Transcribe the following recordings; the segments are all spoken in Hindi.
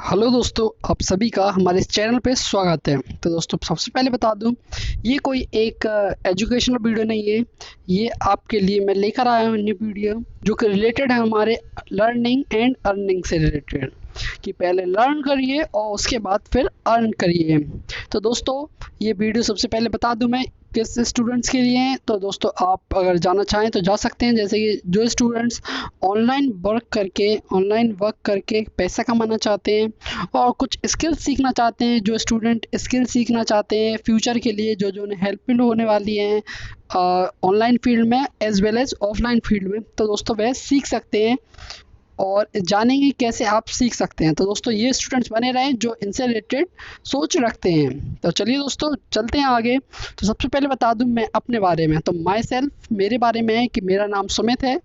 हेलो दोस्तों, आप सभी का हमारे इस चैनल पे स्वागत है। तो दोस्तों, सबसे पहले बता दूं, ये कोई एक एजुकेशनल वीडियो नहीं है। ये आपके लिए मैं लेकर आया हूँ न्यू वीडियो जो कि रिलेटेड है हमारे लर्निंग एंड अर्निंग से रिलेटेड, कि पहले लर्न करिए और उसके बाद फिर अर्न करिए। तो दोस्तों, ये वीडियो सबसे पहले बता दूं मैं किस स्टूडेंट्स के लिए हैं। तो दोस्तों, आप अगर जाना चाहें तो जा सकते हैं, जैसे कि जो स्टूडेंट्स ऑनलाइन वर्क करके पैसा कमाना चाहते हैं और कुछ स्किल्स सीखना चाहते हैं, जो स्टूडेंट स्किल सीखना चाहते हैं फ्यूचर के लिए, जो जो उन्हें हेल्पफुल होने वाली हैं ऑनलाइन फील्ड में as well as offline field में। तो दोस्तों, वह सीख सकते हैं और जानेंगे कैसे आप सीख सकते हैं। तो दोस्तों, ये स्टूडेंट्स बने रहें जो इनसे रिलेटेड सोच रखते हैं। तो चलिए दोस्तों, चलते हैं आगे। तो सबसे पहले बता दूं मैं अपने बारे में। तो माई सेल्फ, मेरे बारे में है कि मेरा नाम सुमित है।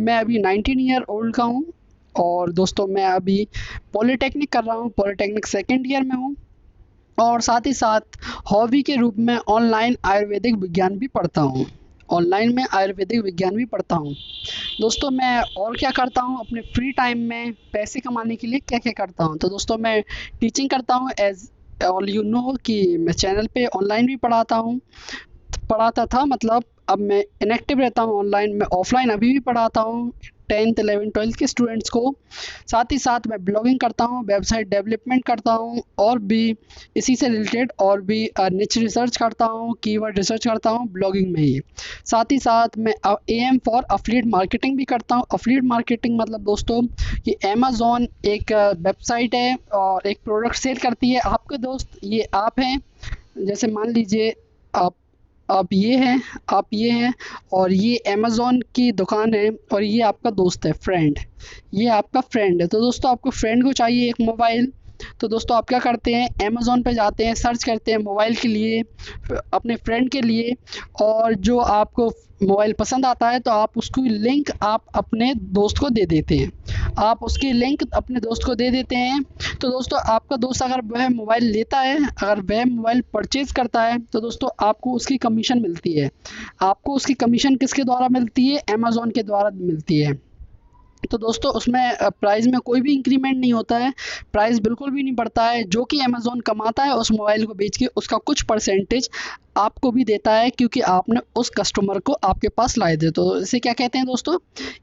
मैं अभी 19 ईयर ओल्ड का हूँ और दोस्तों, मैं अभी पॉलिटेक्निक कर रहा हूँ, पॉलिटेक्निक सेकेंड ईयर में हूँ। और साथ ही साथ हॉबी के रूप में ऑनलाइन आयुर्वेदिक विज्ञान भी पढ़ता हूँ। ऑनलाइन में आयुर्वेदिक विज्ञान भी पढ़ता हूँ। दोस्तों, मैं और क्या करता हूँ अपने फ्री टाइम में पैसे कमाने के लिए, क्या क्या करता हूँ। तो दोस्तों, मैं टीचिंग करता हूँ एज ऑल यू नो कि मैं चैनल पे ऑनलाइन भी पढ़ाता था, मतलब अब मैं इनएक्टिव रहता हूँ ऑनलाइन। मैं ऑफलाइन अभी भी पढ़ाता हूँ 10th 11th 12th के स्टूडेंट्स को। साथ ही साथ मैं ब्लॉगिंग करता हूँ, वेबसाइट डेवलपमेंट करता हूँ और भी इसी से रिलेटेड और भी निच रिसर्च करता हूँ, कीवर्ड रिसर्च करता हूँ ब्लॉगिंग में ही। साथ ही साथ मैं एम फॉर अफिलिएट मार्केटिंग भी करता हूँ। अफिलिएट मार्केटिंग मतलब दोस्तों, ये अमेज़ॉन एक वेबसाइट है और एक प्रोडक्ट सेल करती है। आपके दोस्त ये आप हैं, जैसे मान लीजिए आप आप ये हैं और ये अमेज़ॉन की दुकान है और ये आपका दोस्त है, फ्रेंड। ये आपका फ्रेंड है। तो दोस्तों, आपको फ्रेंड को चाहिए एक मोबाइल। तो दोस्तों, आप क्या करते हैं, अमेज़ॉन पे जाते हैं, सर्च करते हैं मोबाइल के लिए, अपने फ्रेंड के लिए। और जो आपको मोबाइल पसंद आता है तो आप उसकी लिंक आप अपने दोस्त को दे देते हैं। आप उसकी लिंक अपने दोस्त को दे देते हैं। तो दोस्तों, आपका दोस्त अगर वह मोबाइल लेता है, अगर वह मोबाइल परचेज़ करता है, तो दोस्तों आपको उसकी कमीशन मिलती है। आपको उसकी कमीशन किसके द्वारा मिलती है? अमेज़ॉन के द्वारा मिलती है। तो दोस्तों, उसमें प्राइस में कोई भी इंक्रीमेंट नहीं होता है, प्राइस बिल्कुल भी नहीं बढ़ता है। जो कि अमेज़ॉन कमाता है उस मोबाइल को बेच के, उसका कुछ परसेंटेज आपको भी देता है, क्योंकि आपने उस कस्टमर को आपके पास लाए थे। तो इसे क्या कहते हैं दोस्तों?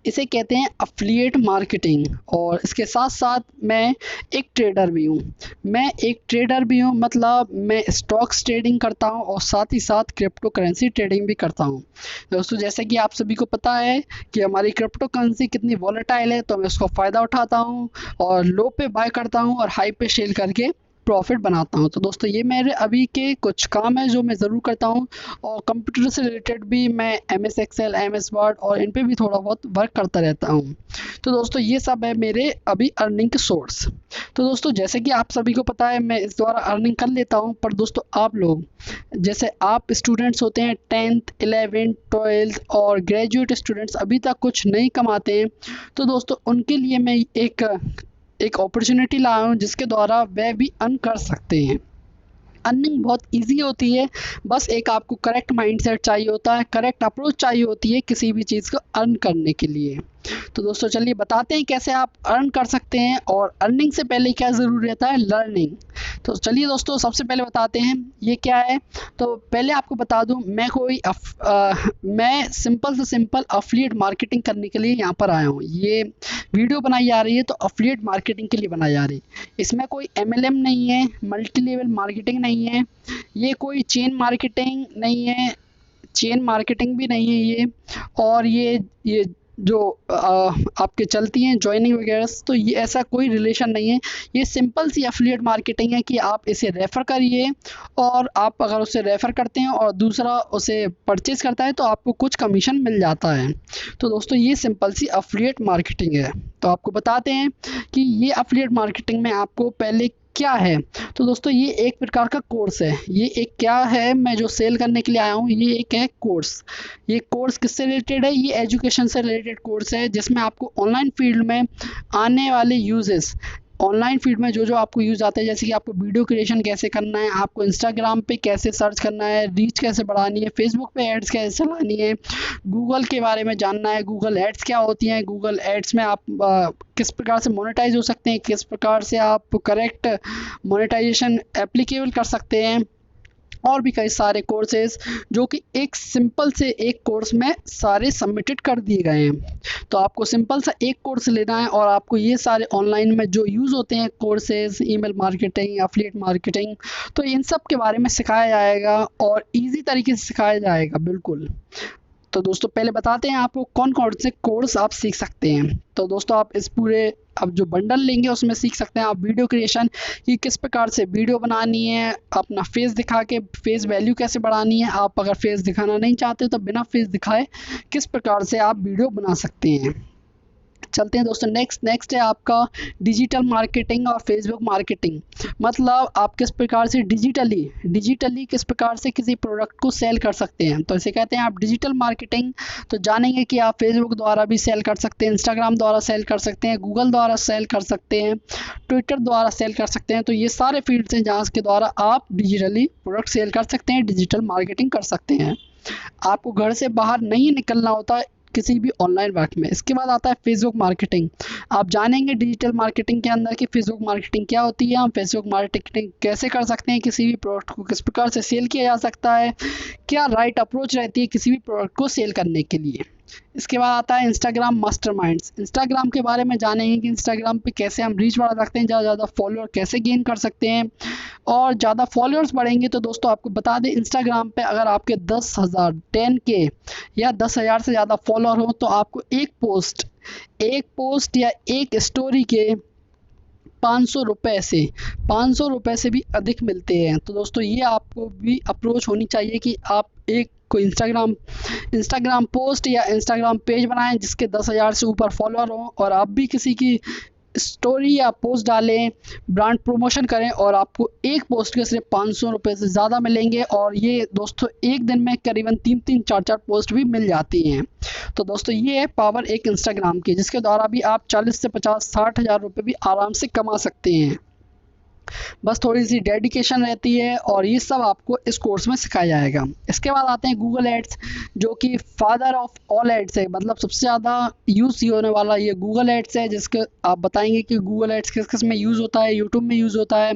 इसे कहते हैं अफिलिएट मार्केटिंग। और इसके साथ साथ मैं एक ट्रेडर भी हूँ। मतलब मैं स्टॉक्स ट्रेडिंग करता हूँ और साथ ही साथ क्रिप्टो करेंसी ट्रेडिंग भी करता हूँ। दोस्तों, जैसे कि आप सभी को पता है कि हमारी क्रिप्टो करेंसी कितनी वॉलेटाइल है, तो मैं उसका फ़ायदा उठाता हूँ और लो पे बाय करता हूँ और हाई पे सेल करके प्रॉफिट बनाता हूँ। तो दोस्तों, ये मेरे अभी के कुछ काम है जो मैं ज़रूर करता हूँ। और कंप्यूटर से रिलेटेड भी मैं M S Excel, M S Word और इन पे भी थोड़ा बहुत वर्क करता रहता हूँ। तो दोस्तों, ये सब है मेरे अभी अर्निंग के सोर्स। तो दोस्तों, जैसे कि आप सभी को पता है, मैं इस द्वारा अर्निंग कर लेता हूँ। पर दोस्तों, आप लोग, जैसे आप स्टूडेंट्स होते हैं 10th 11th 12th और ग्रेजुएट स्टूडेंट्स, अभी तक कुछ नहीं कमाते हैं। तो दोस्तों, उनके लिए मैं एक अपॉर्चुनिटी लाया हूँ जिसके द्वारा वह भी अर्न कर सकते हैं। अर्निंग बहुत इजी होती है, बस एक आपको करेक्ट माइंडसेट चाहिए होता है, करेक्ट अप्रोच चाहिए होती है किसी भी चीज़ को अर्न करने के लिए। तो दोस्तों, चलिए बताते हैं कैसे आप अर्न कर सकते हैं। और अर्निंग से पहले क्या ज़रूरी रहता है? लर्निंग। तो चलिए दोस्तों, सबसे पहले बताते हैं ये क्या है। तो पहले आपको बता दूं, मैं सिंपल से सिंपल अफिलिएट मार्केटिंग करने के लिए यहाँ पर आया हूँ। ये वीडियो बनाई जा रही है तो अफिलिएट मार्केटिंग के लिए बनाई जा रही है। इसमें कोई एमएलएम नहीं है, मल्टी लेवल मार्केटिंग नहीं है, ये कोई चेन मार्केटिंग नहीं है, चेन मार्केटिंग भी नहीं है ये। और ये जो आपके चलती हैं जॉइनिंग वगैरह, तो ये ऐसा कोई रिलेशन नहीं है। ये सिंपल सी एफिलिएट मार्केटिंग है कि आप इसे रेफ़र करिए और आप अगर उसे रेफ़र करते हैं और दूसरा उसे परचेज़ करता है तो आपको कुछ कमीशन मिल जाता है। तो दोस्तों, ये सिंपल सी एफिलिएट मार्केटिंग है। तो आपको बताते हैं कि ये एफिलिएट मार्केटिंग में आपको पहले क्या है। तो दोस्तों, ये एक प्रकार का कोर्स है। ये एक क्या है, मैं जो सेल करने के लिए आया हूँ, ये एक है कोर्स। ये कोर्स किससे रिलेटेड है? ये एजुकेशन से रिलेटेड कोर्स है, जिसमें आपको ऑनलाइन फील्ड में आने वाले यूजेस, ऑनलाइन फील्ड में जो जो आपको यूज़ आता है, जैसे कि आपको वीडियो क्रिएशन कैसे करना है, आपको इंस्टाग्राम पे कैसे सर्च करना है, रीच कैसे बढ़ानी है, फेसबुक पे एड्स कैसे चलानी है, गूगल के बारे में जानना है, गूगल एड्स क्या होती हैं, गूगल एड्स में आप किस प्रकार से मोनेटाइज हो सकते हैं, किस प्रकार से आप करेक्ट मोनेटाइजेशन एप्लीकेबल कर सकते हैं, और भी कई सारे कोर्सेज जो कि एक सिंपल से एक कोर्स में सारे सबमिटेड कर दिए गए हैं। तो आपको सिंपल सा एक कोर्स लेना है और आपको ये सारे ऑनलाइन में जो यूज़ होते हैं courses, email marketing, affiliate marketing, तो इन सब के बारे में सिखाया जाएगा और इजी तरीके से सिखाया जाएगा बिल्कुल। तो दोस्तों पहले बताते हैं आपको कौन कौन से कोर्स आप सीख सकते हैं। तो दोस्तों आप इस पूरे अब जो बंडल लेंगे उसमें सीख सकते हैं आप वीडियो क्रिएशन की किस प्रकार से वीडियो बनानी है, अपना फेस दिखा के फेस वैल्यू कैसे बढ़ानी है, आप अगर फेस दिखाना नहीं चाहते तो बिना फेस दिखाए किस प्रकार से आप वीडियो बना सकते हैं। चलते हैं दोस्तों नेक्स्ट है आपका डिजिटल मार्केटिंग और फेसबुक मार्केटिंग। मतलब आप किस प्रकार से डिजिटली किस प्रकार से किसी प्रोडक्ट को सेल कर सकते हैं, तो इसे कहते हैं आप डिजिटल मार्केटिंग। तो जानेंगे कि आप फेसबुक द्वारा भी सेल कर सकते हैं, इंस्टाग्राम द्वारा सेल कर सकते हैं, गूगल द्वारा सेल कर सकते हैं, ट्विटर द्वारा सेल कर सकते हैं। तो ये सारे फील्ड्स हैं जहाँ के द्वारा आप डिजिटली प्रोडक्ट सेल कर सकते हैं, डिजिटल मार्केटिंग कर सकते हैं। आपको घर से बाहर नहीं निकलना होता किसी भी ऑनलाइन वर्क में। इसके बाद आता है फेसबुक मार्केटिंग। आप जानेंगे डिजिटल मार्केटिंग के अंदर कि फेसबुक मार्केटिंग क्या होती है, हम फेसबुक मार्केटिंग कैसे कर सकते हैं, किसी भी प्रोडक्ट को किस प्रकार से सेल किया जा सकता है, क्या राइट अप्रोच रहती है किसी भी प्रोडक्ट को सेल करने के लिए। इसके बाद आता है इंस्टाग्राम मास्टरमाइंड्स। इंस्टाग्राम के बारे में जानेंगे कि इंस्टाग्राम पे कैसे हम रीच बढ़ा सकते हैं, ज़्यादा फॉलोअर कैसे गेन कर सकते हैं, और ज़्यादा फॉलोअर्स बढ़ेंगे तो दोस्तों आपको बता दें इंस्टाग्राम पे अगर आपके 10,000 10K या 10,000 से ज़्यादा फॉलोअर हो तो आपको एक पोस्ट या एक स्टोरी के 500 रुपये से भी अधिक मिलते हैं। तो दोस्तों ये आपको भी अप्रोच होनी चाहिए कि आप एक कोई इंस्टाग्राम पोस्ट या इंस्टाग्राम पेज बनाएं जिसके 10,000 से ऊपर फॉलोअर हों, और आप भी किसी की स्टोरी या पोस्ट डालें, ब्रांड प्रमोशन करें, और आपको एक पोस्ट के सिर्फ 500 रुपये से ज़्यादा मिलेंगे। और ये दोस्तों एक दिन में करीबन 3-3 4-4 पोस्ट भी मिल जाती हैं। तो दोस्तों ये है पावर एक इंस्टाग्राम की, जिसके द्वारा भी आप 40 से 50-60 हज़ार रुपये भी आराम से कमा सकते हैं। बस थोड़ी सी डेडिकेशन रहती है और ये सब आपको इस कोर्स में सिखाया जाएगा। इसके बाद आते हैं गूगल एड्स, जो कि फादर ऑफ ऑल एड्स है। मतलब सबसे ज़्यादा यूज़ होने वाला ये गूगल एड्स है, जिसके आप बताएंगे कि गूगल एड्स किस किस में यूज़ होता है, यूट्यूब में यूज़ होता है,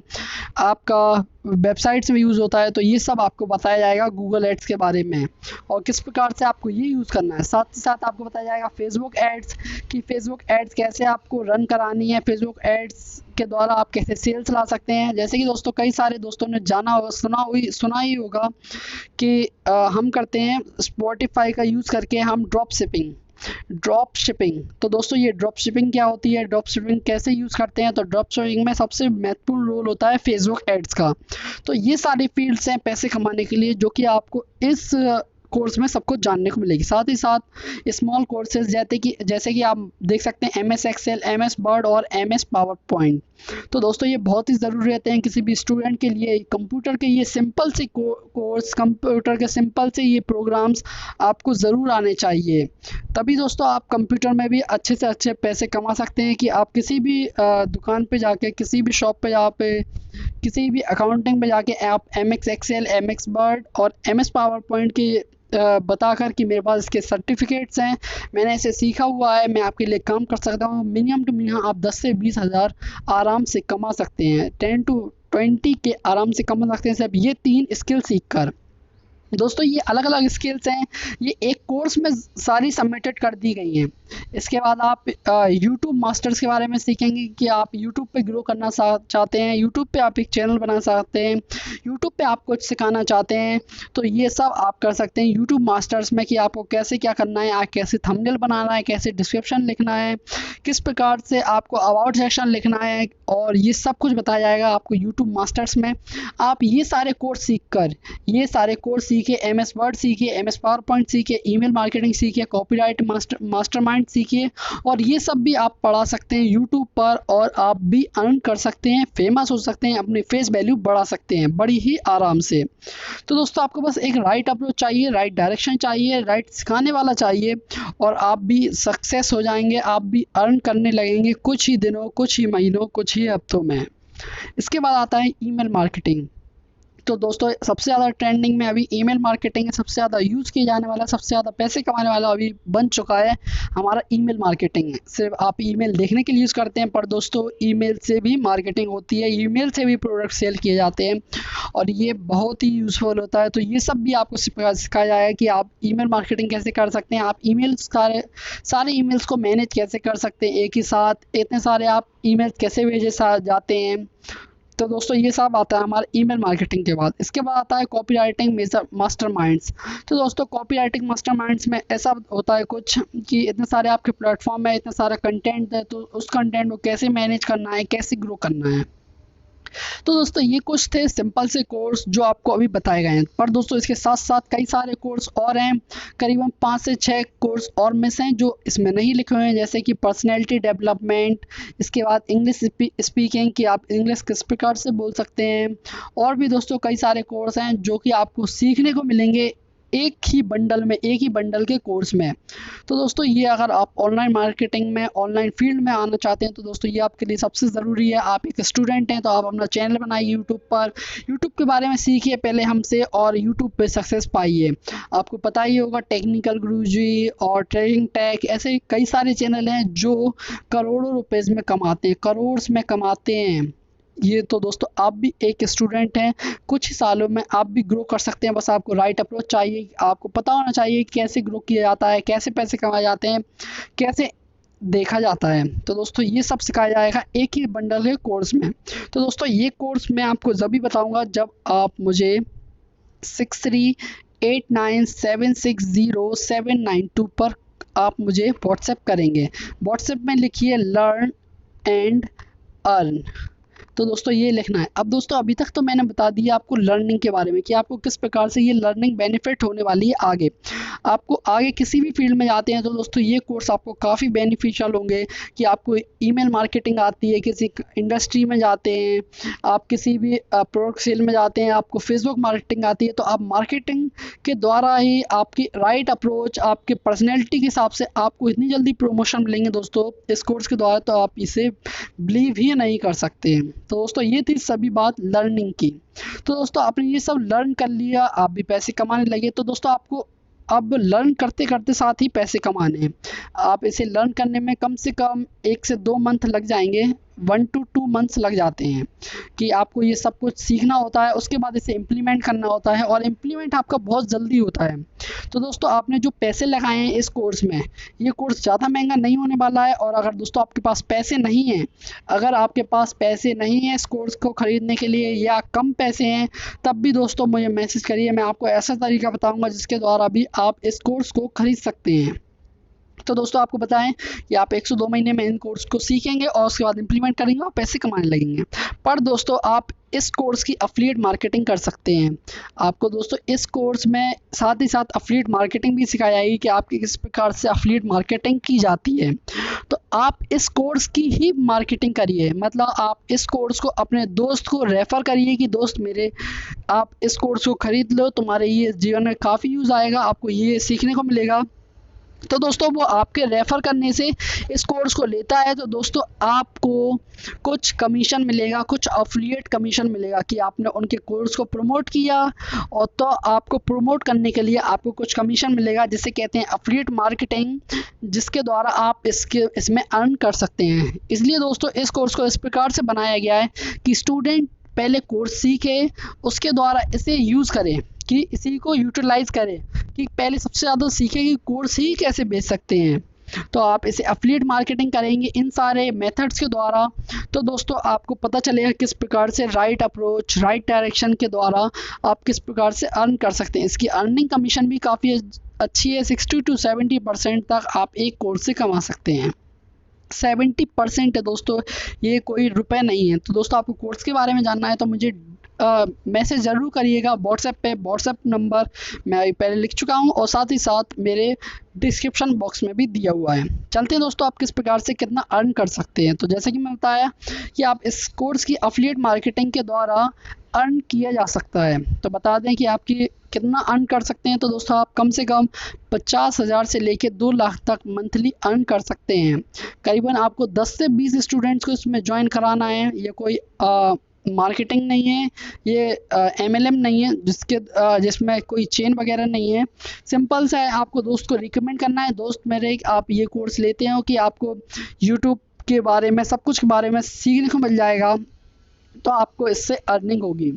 आपका वेबसाइट्स में यूज़ होता है। तो ये सब आपको बताया जाएगा गूगल एड्स के बारे में और किस प्रकार से आपको ये यूज़ करना है। साथ ही साथ आपको बताया जाएगा फेसबुक एड्स कि फेसबुक एड्स कैसे आपको रन करानी है, फेसबुक एड्स के द्वारा आप कैसे सेल्स ला सकते हैं। जैसे कि दोस्तों कई सारे दोस्तों ने जाना होगा, सुना ही होगा कि हम करते हैं स्पॉटिफाई का यूज़ करके हम ड्रॉप शिपिंग। तो दोस्तों ये ड्रॉप शिपिंग क्या होती है, ड्रॉप शिपिंग कैसे यूज़ करते हैं, तो ड्रॉप शिपिंग में सबसे महत्वपूर्ण रोल होता है फेसबुक एड्स का। तो ये सारी फील्ड्स हैं पैसे कमाने के लिए जो कि आपको इस कोर्स में सब कुछ जानने को मिलेगी। साथ ही साथ स्मॉल कोर्सेज जैसे कि आप देख सकते हैं MS एक्सेल, MS वर्ड और MS पावर पॉइंट। तो दोस्तों ये बहुत ही ज़रूरी रहते हैं किसी भी स्टूडेंट के लिए। कंप्यूटर के ये सिंपल से कोर्स, कंप्यूटर के सिंपल से ये प्रोग्राम्स आपको ज़रूर आने चाहिए, तभी दोस्तों आप कंप्यूटर में भी अच्छे से अच्छे पैसे कमा सकते हैं। कि आप किसी भी दुकान पे जाके, किसी भी शॉप पे किसी भी अकाउंटिंग पे जाके आप MS एक्सेल, MS वर्ड और MS पावर पॉइंट की बताकर कि मेरे पास इसके सर्टिफिकेट्स हैं, मैंने इसे सीखा हुआ है, मैं आपके लिए काम कर सकता हूँ, मिनिमम टू मिनिमम आप 10 से 20 हज़ार आराम से कमा सकते हैं, 10 to 20 के आराम से कमा सकते हैं सिर्फ ये 3 स्किल सीख कर। दोस्तों ये अलग अलग स्किल्स हैं, ये एक कोर्स में सारी सबमिटेड कर दी गई हैं। इसके बाद आप यूट्यूब मास्टर्स के बारे में सीखेंगे कि आप यूट्यूब पे ग्रो करना चाहते हैं, यूट्यूब पे आप एक चैनल बना चाहते हैं, यूट्यूब पे आप कुछ सिखाना चाहते हैं, तो ये सब आप कर सकते हैं यूट्यूब मास्टर्स में। कि आपको कैसे क्या करना है, आप कैसे थंबनेल बनाना है, कैसे डिस्क्रिप्शन लिखना है, किस प्रकार से आपको अबाउट सेक्शन लिखना है, और ये सब कुछ बताया जाएगा आपको यूट्यूब मास्टर्स में। आप ये सारे कोर्स सीखे, MS वर्ड सीखिए, MS पावर पॉइंट सीखिए, ईमेल मार्केटिंग सीखिए, कॉपीराइट मास्टरमाइंड सीखिए, और ये सब भी आप पढ़ा सकते हैं यूट्यूब पर, और आप भी अर्न कर सकते हैं, फेमस हो सकते हैं, अपनी फेस वैल्यू बढ़ा सकते हैं बड़ी ही आराम से। तो दोस्तों आपको बस एक राइट अप्रोच चाहिए, राइट डायरेक्शन चाहिए, राइट सिखाने वाला चाहिए, और आप भी सक्सेस हो जाएंगे, आप भी अर्न करने लगेंगे कुछ ही दिनों, कुछ ही महीनों, कुछ 6 हफ्तों में। इसके बाद आता है ईमेल मार्केटिंग। तो दोस्तों सबसे ज़्यादा ट्रेंडिंग में अभी ईमेल मार्केटिंग है, सबसे ज़्यादा यूज़ किया जाने वाला, सबसे ज़्यादा पैसे कमाने वाला अभी बन चुका है हमारा ईमेल मार्केटिंग है। सिर्फ आप ईमेल देखने के लिए यूज़ करते हैं, पर दोस्तों ईमेल से भी मार्केटिंग होती है, ईमेल से भी प्रोडक्ट सेल किए जाते हैं और ये बहुत ही यूज़फुल होता है। तो ये सब भी आपको सिखाया जाएगा कि आप ईमेल मार्केटिंग कैसे कर सकते हैं, आप ईमेल्स सारे ईमेल्स को मैनेज कैसे कर सकते हैं, एक ही साथ इतने सारे आप ईमेल्स कैसे भेजे जाते हैं। तो दोस्तों ये सब आता है हमारे ईमेल मार्केटिंग के बाद। इसके बाद आता है कॉपी राइटिंग मास्टरमाइंड्स। तो दोस्तों कॉपी राइटिंग मास्टरमाइंड्स में ऐसा होता है कुछ कि इतने सारे आपके प्लेटफॉर्म है, इतना सारा कंटेंट है, तो उस कंटेंट को कैसे मैनेज करना है, कैसे ग्रो करना है। तो दोस्तों ये कुछ थे सिंपल से कोर्स जो आपको अभी बताए गए हैं, पर दोस्तों इसके साथ साथ कई सारे कोर्स और हैं, करीबन 5 से 6 कोर्स और मिस हैं जो इसमें नहीं लिखे हुए हैं, जैसे कि पर्सनैलिटी डेवलपमेंट, इसके बाद इंग्लिश स्पीकिंग कि आप इंग्लिश किस प्रकार से बोल सकते हैं, और भी दोस्तों कई सारे कोर्स हैं जो कि आपको सीखने को मिलेंगे एक ही बंडल के कोर्स में। तो दोस्तों ये अगर आप ऑनलाइन मार्केटिंग में, ऑनलाइन फील्ड में आना चाहते हैं तो दोस्तों ये आपके लिए सबसे ज़रूरी है। आप एक स्टूडेंट हैं तो आप अपना चैनल बनाइए यूट्यूब पर, यूट्यूब के बारे में सीखिए पहले हमसे और यूट्यूब पे सक्सेस पाइए। आपको पता ही होगा टेक्निकल गुरुजी और ट्रेडिंग टेक, ऐसे कई सारे चैनल हैं जो करोड़ों रुपए में कमाते हैं, करोड़ में कमाते हैं। ये तो दोस्तों आप भी एक स्टूडेंट हैं, कुछ ही सालों में आप भी ग्रो कर सकते हैं, बस आपको राइट अप्रोच चाहिए, आपको पता होना चाहिए कि कैसे ग्रो किया जाता है, कैसे पैसे कमाए जाते हैं, कैसे देखा जाता है। तो दोस्तों ये सब सिखाया जाएगा एक ही बंडल के कोर्स में। तो दोस्तों ये कोर्स मैं आपको जब भी बताऊंगा जब आप मुझे 6389760792 पर आप मुझे व्हाट्सएप करेंगे। व्हाट्सएप में लिखिए लर्न एंड अर्न। तो दोस्तों ये लिखना है। अब दोस्तों अभी तक तो मैंने बता दिया आपको लर्निंग के बारे में कि आपको किस प्रकार से ये लर्निंग बेनिफिट होने वाली है आगे। आपको आगे किसी भी फील्ड में जाते हैं तो दोस्तों ये कोर्स आपको काफ़ी बेनिफिशियल होंगे कि आपको ईमेल मार्केटिंग आती है, किसी इंडस्ट्री में जाते हैं, आप किसी भी प्रोडक्ट सेल में जाते हैं, आपको फेसबुक मार्केटिंग आती है, तो आप मार्केटिंग के द्वारा ही आपकी राइट अप्रोच, आपके पर्सनैलिटी के हिसाब से आपको इतनी जल्दी प्रमोशन मिलेंगे दोस्तों इस कोर्स के द्वारा, तो आप इसे बिलीव ही नहीं कर सकते हैं। तो दोस्तों ये थी सभी बात लर्निंग की। तो दोस्तों आपने ये सब लर्न कर लिया, आप भी पैसे कमाने लगे, तो दोस्तों आपको अब लर्न करते करते साथ ही पैसे कमाने हैं। आप इसे लर्न करने में कम से कम 1 से 2 मंथ लग जाएंगे, 1 to 2 मंथ्स लग जाते हैं कि आपको ये सब कुछ सीखना होता है, उसके बाद इसे इम्प्लीमेंट करना होता है और इम्प्लीमेंट आपका बहुत जल्दी होता है। तो दोस्तों आपने जो पैसे लगाए हैं इस कोर्स में, ये कोर्स ज़्यादा महंगा नहीं होने वाला है। और अगर दोस्तों आपके पास पैसे नहीं हैं, अगर आपके पास पैसे नहीं हैं इस कोर्स को ख़रीदने के लिए या कम पैसे हैं, तब भी दोस्तों मुझे मैसेज करिए, मैं आपको ऐसा तरीका बताऊँगा जिसके द्वारा भी आप इस कोर्स को ख़रीद सकते हैं। तो दोस्तों आपको बताएं कि आप 1 से 2 महीने में इन कोर्स को सीखेंगे और उसके बाद इंप्लीमेंट करेंगे और पैसे कमाने लगेंगे। पर दोस्तों आप इस कोर्स की अफिलिएट मार्केटिंग कर सकते हैं। आपको दोस्तों इस कोर्स में साथ ही साथ अफिलिएट मार्केटिंग भी सिखाई जाएगी कि आपकी किस प्रकार से अफिलिएट मार्केटिंग की जाती है। तो आप इस कोर्स की ही मार्केटिंग करिए, मतलब आप इस कोर्स को अपने दोस्त को रेफ़र करिए कि दोस्त मेरे आप इस कोर्स को ख़रीद लो, तुम्हारे ये जीवन में काफ़ी यूज़ आएगा, आपको ये सीखने को मिलेगा। तो दोस्तों वो आपके रेफ़र करने से इस कोर्स को लेता है, तो दोस्तों आपको कुछ कमीशन मिलेगा, कुछ अफिलिएट कमीशन मिलेगा कि आपने उनके कोर्स को प्रमोट किया, और तो आपको प्रमोट करने के लिए आपको कुछ कमीशन मिलेगा जिसे कहते हैं अफिलिएट मार्केटिंग, जिसके द्वारा आप इसमें अर्न कर सकते हैं। इसलिए दोस्तों इस कोर्स को इस प्रकार से बनाया गया है कि स्टूडेंट पहले कोर्स सीखे, उसके द्वारा इसे यूज़ करें, कि इसी को यूटिलाइज़ करें, कि पहले सबसे ज़्यादा सीखें कि कोर्स ही कैसे बेच सकते हैं। तो आप इसे अफिलिएट मार्केटिंग करेंगे इन सारे मेथड्स के द्वारा, तो दोस्तों आपको पता चलेगा किस प्रकार से राइट अप्रोच, राइट डायरेक्शन के द्वारा आप किस प्रकार से अर्न कर सकते हैं। इसकी अर्निंग कमीशन भी काफ़ी अच्छी है, 60 to 70% तक आप एक कोर्स से कमा सकते हैं। 70% है दोस्तों, ये कोई रुपए नहीं है। तो दोस्तों आपको कोर्स के बारे में जानना है तो मुझे मैसेज ज़रूर करिएगा व्हाट्सएप पे। व्हाट्सएप नंबर मैं अभी पहले लिख चुका हूँ और साथ ही साथ मेरे डिस्क्रिप्शन बॉक्स में भी दिया हुआ है। चलते हैं दोस्तों, आप किस प्रकार से कितना अर्न कर सकते हैं। तो जैसे कि मैं बताया कि आप इस कोर्स की अफिलिएट मार्केटिंग के द्वारा अर्न किया जा सकता है। तो बता दें कि आपकी कितना अर्न कर सकते हैं। तो दोस्तों आप कम से कम 50,000 से लेकर 2 लाख तक मंथली अर्न कर सकते हैं। करीबन आपको 10 से 20 स्टूडेंट्स को इसमें ज्वाइन कराना है। ये कोई मार्केटिंग नहीं है, ये MLM नहीं है जिसमें कोई चेन वगैरह नहीं है। सिंपल सा है, आपको दोस्त को रिकमेंड करना है, दोस्त मेरे आप ये कोर्स लेते हो कि आपको यूट्यूब के बारे में सब कुछ के बारे में सीखने को मिल जाएगा, तो आपको इससे अर्निंग होगी।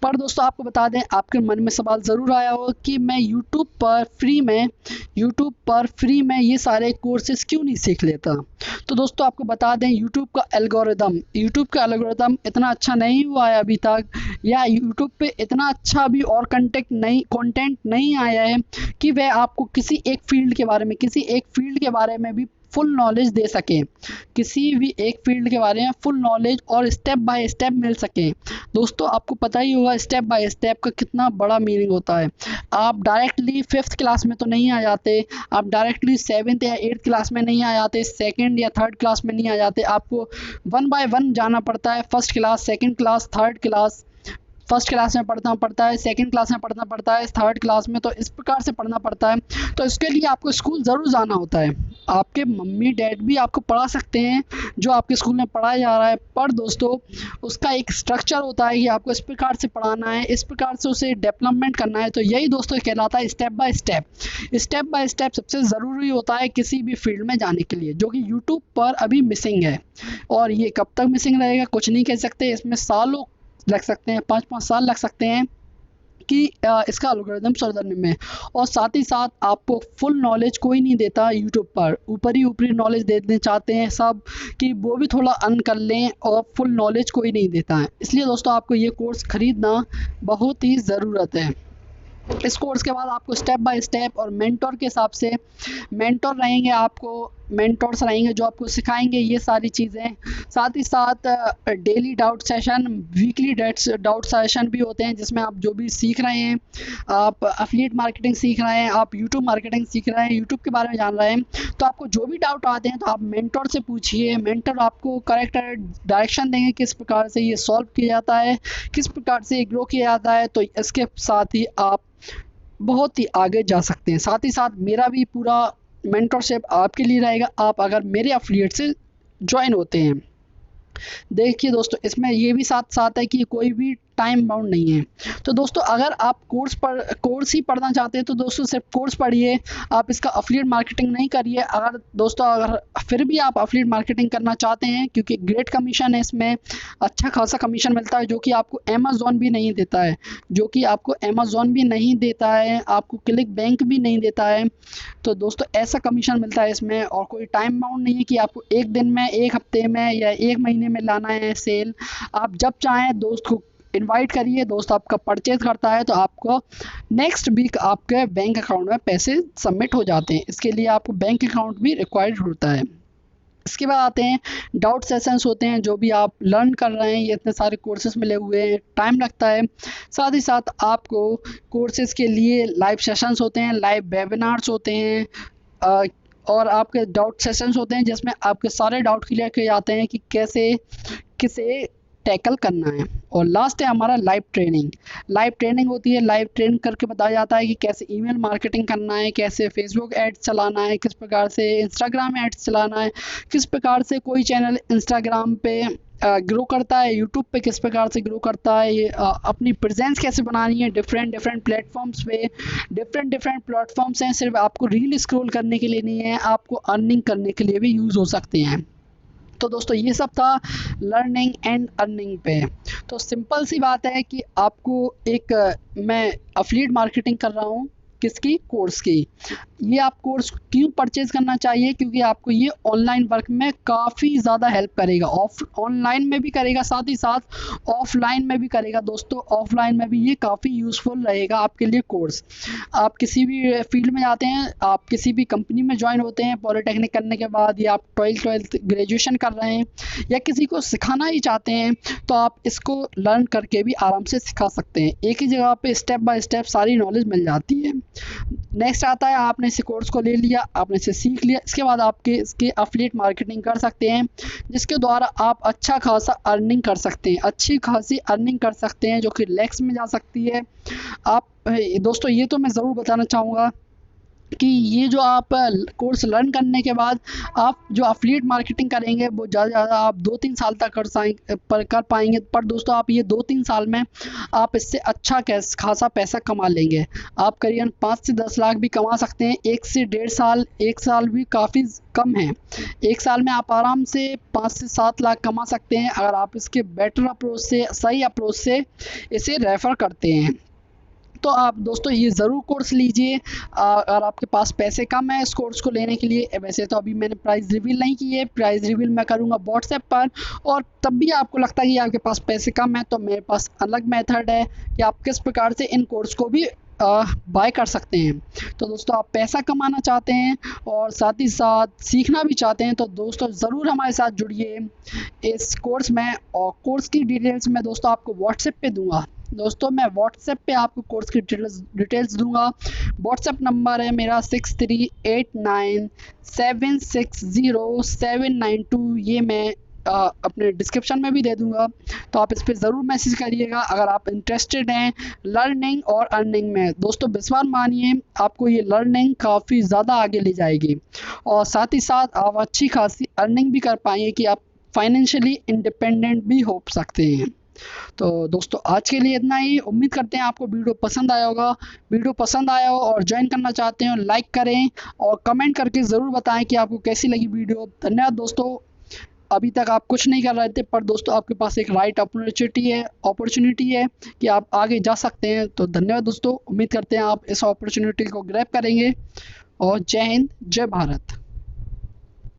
पर दोस्तों आपको बता दें, आपके मन में सवाल ज़रूर आया होगा कि मैं यूट्यूब पर फ्री में ये सारे कोर्सेज क्यों नहीं सीख लेता। तो दोस्तों आपको बता दें, यूट्यूब का एल्गोरिदम इतना अच्छा नहीं हुआ है अभी तक, या यूट्यूब पे इतना अच्छा भी और कंटेंट नहीं आया है कि वह आपको किसी एक फील्ड के बारे में भी फुल नॉलेज दे सके, किसी भी एक फील्ड के बारे में फुल नॉलेज और स्टेप बाय स्टेप मिल सके। दोस्तों आपको पता ही होगा स्टेप बाय स्टेप का कितना बड़ा मीनिंग होता है। आप डायरेक्टली 5th क्लास में तो नहीं आ जाते, आप डायरेक्टली 7th या 8th क्लास में नहीं आ जाते, 2nd या 3rd क्लास में नहीं आ जाते। आपको 1 बाय 1 जाना पड़ता है। 1st class, 2nd class, 3rd class, first class में पढ़ना पड़ता है, सेकंड क्लास में पढ़ना पड़ता है, थर्ड क्लास में, तो इस प्रकार से पढ़ना पड़ता है। तो इसके लिए आपको स्कूल ज़रूर जाना होता है। आपके मम्मी डैड भी आपको पढ़ा सकते हैं जो आपके स्कूल में पढ़ाया जा रहा है, पर दोस्तों उसका एक स्ट्रक्चर होता है कि आपको इस प्रकार से पढ़ाना है, इस प्रकार से उसे डेवलपमेंट करना है। तो यही दोस्तों कहलाता है स्टेप बाय स्टेप सबसे ज़रूरी होता है किसी भी फील्ड में जाने के लिए, जो कि यूट्यूब पर अभी मिसिंग है। और ये कब तक मिसिंग रहेगा कुछ नहीं कह सकते, इसमें सालों लग सकते हैं, 5-5 साल लग सकते हैं कि इसका एल्गोरिदम सुधरने में। और साथ ही साथ आपको फुल नॉलेज कोई नहीं देता यूट्यूब पर, ऊपरी नॉलेज देने चाहते हैं सब कि वो भी थोड़ा अर्न कर लें, और फुल नॉलेज कोई नहीं देता है। इसलिए दोस्तों आपको ये कोर्स ख़रीदना बहुत ही ज़रूरत है। इस कोर्स के बाद आपको स्टेप बाय स्टेप और मेंटोर के हिसाब से मेंटोर्स रहेंगे जो आपको सिखाएंगे ये सारी चीज़ें। साथ ही साथ daily doubt session, weekly doubt session भी होते हैं, जिसमें आप जो भी सीख रहे हैं, आप एफिलिएट मार्केटिंग सीख रहे हैं, आप यूट्यूब मार्केटिंग सीख रहे हैं, यूट्यूब के बारे में जान रहे हैं, तो आपको जो भी डाउट आते हैं तो आप मेंटोर से पूछिए। मेंटोर आपको करेक्ट डायरेक्शन देंगे किस प्रकार से ये सॉल्व किया जाता है, किस प्रकार से ये ग्रो किया जाता है। तो इसके साथ ही आप बहुत ही आगे जा सकते हैं। साथ ही साथ मेरा भी पूरा मेंटरशिप आपके लिए रहेगा, आप अगर मेरे एफिलिएट से ज्वाइन होते हैं। देखिए दोस्तों, इसमें ये भी साथ है कि कोई भी टाइम बाउंड नहीं है। तो दोस्तों अगर आप कोर्स ही पढ़ना चाहते हैं तो दोस्तों सिर्फ कोर्स पढ़िए, आप इसका एफिलिएट मार्केटिंग नहीं करिए। अगर फिर भी आप एफिलिएट मार्केटिंग करना चाहते हैं, क्योंकि ग्रेट कमीशन है इसमें, अच्छा खासा कमीशन मिलता है जो कि आपको अमेज़ॉन भी नहीं देता है, आपको क्लिक बैंक भी नहीं देता है। तो दोस्तों ऐसा कमीशन मिलता है इसमें, और कोई टाइम बाउंड नहीं है कि आपको एक दिन में, एक हफ्ते में या एक महीने में लाना है सेल। आप जब चाहें दोस्त को इनवाइट करिए, दोस्त आपका परचेज करता है तो आपको नेक्स्ट वीक आपके बैंक अकाउंट में पैसे सबमिट हो जाते हैं। इसके लिए आपको बैंक अकाउंट भी रिक्वायर्ड होता है। इसके बाद आते हैं डाउट सेशंस होते हैं, जो भी आप लर्न कर रहे हैं, ये इतने सारे कोर्सेज मिले हुए हैं, टाइम लगता है। साथ ही साथ आपको कोर्सेज के लिए लाइव सेशंस होते हैं, लाइव वेबिनार्स होते हैं, और आपके डाउट सेशंस होते हैं जिसमें आपके सारे डाउट क्लियर किए जाते हैं कि कैसे किसे टैकल करना है। और लास्ट है हमारा लाइव ट्रेनिंग होती है। लाइव ट्रेनिंग करके बताया जाता है कि कैसे ईमेल मार्केटिंग करना है, कैसे फेसबुक एड्स चलाना है, किस प्रकार से इंस्टाग्राम एड्स चलाना है, किस प्रकार से कोई चैनल इंस्टाग्राम पे ग्रो करता है, यूट्यूब पे किस प्रकार से ग्रो करता है, ये अपनी प्रेजेंस कैसे बनानी है डिफरेंट प्लेटफॉर्म्स पे। डिफरेंट प्लेटफॉर्म्स हैं, सिर्फ आपको रील स्क्रॉल करने के लिए नहीं है, आपको अर्निंग करने के लिए भी यूज़ हो सकते हैं। तो दोस्तों ये सब था लर्निंग एंड अर्निंग पे। तो सिंपल सी बात है कि आपको मैं एफिलिएट मार्केटिंग कर रहा हूँ, किसकी? कोर्स की। ये आप कोर्स क्यों परचेज करना चाहिए? क्योंकि आपको ये ऑनलाइन वर्क में काफ़ी ज़्यादा हेल्प करेगा। ऑनलाइन में भी करेगा, साथ ही साथ ऑफलाइन में भी करेगा दोस्तों। ऑफलाइन में भी ये काफ़ी यूज़फुल रहेगा आपके लिए कोर्स। आप किसी भी फील्ड में जाते हैं, आप किसी भी कंपनी में ज्वाइन होते हैं पॉलिटेक्निक करने के बाद, या आप ट्वेल्थ ग्रेजुएशन कर रहे हैं, या किसी को सिखाना ही चाहते हैं, तो आप इसको लर्न करके भी आराम से सिखा सकते हैं। एक ही जगह पे स्टेप बाय स्टेप सारी नॉलेज मिल जाती है। नेक्स्ट आता है, आपने इस कोर्स को ले लिया, आपने इसे सीख लिया, इसके बाद आपके इसके एफिलिएट मार्केटिंग कर सकते हैं, जिसके द्वारा आप अच्छा खासा अर्निंग कर सकते हैं, अच्छी खासी अर्निंग कर सकते हैं, जो कि लैक्स में जा सकती है। आप दोस्तों ये तो मैं ज़रूर बताना चाहूँगा कि ये जो आप कोर्स लर्न करने के बाद आप जो एफिलिएट मार्केटिंग करेंगे वो ज़्यादा ज़्यादा आप 2-3 साल तक कर पाएंगे। पर दोस्तों आप ये 2-3 साल में आप इससे अच्छा खासा पैसा कमा लेंगे। आप करीबन 5 से 10 लाख भी कमा सकते हैं। 1 से 1.5 साल, 1 साल भी काफ़ी कम है। 1 साल में आप आराम से 5 से 7 लाख कमा सकते हैं, अगर आप इसके बेटर अप्रोच से, सही अप्रोच से इसे रेफ़र करते हैं। तो आप दोस्तों ये ज़रूर कोर्स लीजिए। अगर आपके पास पैसे कम है इस कोर्स को लेने के लिए, वैसे तो अभी मैंने प्राइस रिवील नहीं की है, प्राइस रिवील मैं करूँगा व्हाट्सएप पर। और तब भी आपको लगता है कि आपके पास पैसे कम है, तो मेरे पास अलग मेथड है कि आप किस प्रकार से इन कोर्स को भी बाय कर सकते हैं। तो दोस्तों आप पैसा कमाना चाहते हैं और साथ ही साथ सीखना भी चाहते हैं, तो दोस्तों ज़रूर हमारे साथ जुड़िए इस कोर्स में। और कोर्स की डिटेल्स मैं दोस्तों आपको व्हाट्सएप पे दूंगा। दोस्तों मैं व्हाट्सएप पे आपको कोर्स की डिटेल्स दूंगा। व्हाट्सएप नंबर है मेरा 6389760792। ये मैं अपने डिस्क्रिप्शन में भी दे दूंगा, तो आप इस पर ज़रूर मैसेज करिएगा अगर आप इंटरेस्टेड हैं लर्निंग और अर्निंग में। दोस्तों विश्वास मानिए, आपको ये लर्निंग काफ़ी ज़्यादा आगे ले जाएगी, और साथ ही साथ आप अच्छी खासी अर्निंग भी कर पाएंगे कि आप फाइनेंशियली इंडिपेंडेंट भी हो सकते हैं। तो दोस्तों आज के लिए इतना ही। उम्मीद करते हैं आपको वीडियो पसंद आया होगा। वीडियो पसंद आया हो और ज्वाइन करना चाहते हो, लाइक करें और कमेंट करके ज़रूर बताएं कि आपको कैसी लगी वीडियो। धन्यवाद दोस्तों। अभी तक आप कुछ नहीं कर रहे थे, पर दोस्तों आपके पास एक राइट अपॉर्चुनिटी है कि आप आगे जा सकते हैं। तो धन्यवाद दोस्तों। उम्मीद करते हैं आप इस अपॉर्चुनिटी को ग्रैब करेंगे। और जय हिंद, जय भारत।